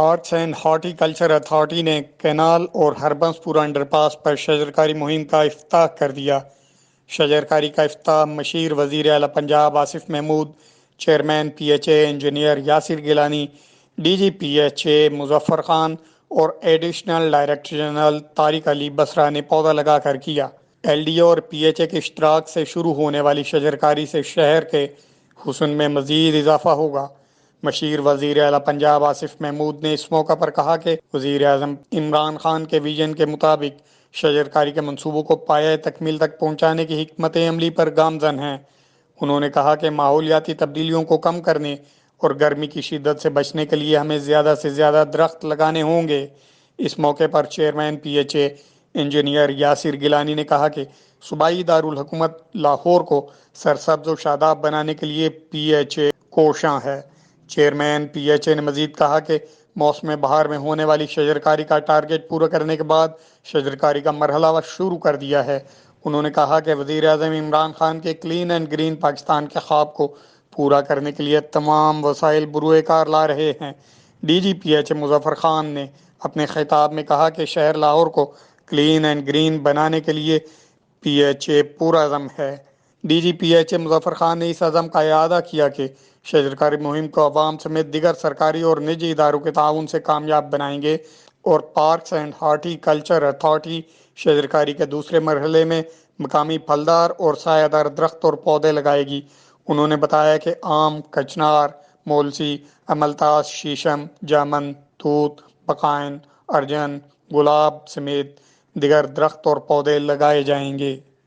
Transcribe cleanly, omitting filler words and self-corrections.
Parks and horticulture authority نے canal اور ہربنس پورا انڈر پاس پر شجرکاری مہم کا افتتاح کر دیا۔ شجرکاری کا افتتاح مشیر وزیر اعلیٰ Punjab Asif Mahmood, chairman P H A engineer Yasir Gilani, D G P H A Muzaffar Khan اور additional director general Tariq Ali Basra نے پودا لگا کر کیا۔ ایل ڈی او اور پی ایچ اے کے اشتراک سے شروع ہونے والی شجرکاری سے شہر کے حسن میں مزید اضافہ ہوگا۔ مشیر وزیر اعلیٰ پنجاب آصف محمود نے اس موقع پر کہا کہ وزیر اعظم عمران خان کے ویژن کے مطابق شجرکاری کے منصوبوں کو پایہ تکمیل تک پہنچانے کی حکمت عملی پر گامزن ہیں۔ انہوں نے کہا کہ ماحولیاتی تبدیلیوں کو کم کرنے اور گرمی کی شدت سے بچنے کے لیے ہمیں زیادہ سے زیادہ درخت لگانے ہوں گے۔ اس موقع پر chairman P H A engineer Yasir Gilani نے کہا کہ صوبائی دارالحکومت لاہور کو سرسبز و شاداب بنانے کے لیے پی ایچ اے کوشاں ہے۔ چیئرمین پی ایچ اے نے مزید کہا کہ موسم بہار میں ہونے والی شجرکاری کا ٹارگٹ پورا کرنے کے بعد شجرکاری کا مرحلہ شروع کر دیا ہے۔ انہوں نے کہا کہ وزیر اعظم عمران خان کے کلین اینڈ گرین پاکستان کے خواب کو پورا کرنے کے لیے تمام وسائل بروئے کار لا رہے ہیں۔ D G P H A Muzaffar Khan نے اپنے خطاب میں کہا کہ شہر لاہور کو کلین اینڈ گرین بنانے کے لیے پی ایچ اے پورا عزم ہے۔ D G P H A Muzaffar Khan نے اس عزم کا اعادہ کیا کہ شجرکاری مہم کو عوام سمیت دیگر سرکاری اور نجی اداروں کے تعاون سے کامیاب بنائیں گے اور parks and horticulture authority شجرکاری کے دوسرے مرحلے میں مقامی پھلدار اور سایہ دار درخت اور پودے لگائے گی۔ انہوں نے بتایا کہ آم، کچنار، مولسی، املتاس، شیشم، جامن، توت، پقائن، ارجن، گلاب سمیت دیگر درخت اور پودے لگائے جائیں گے۔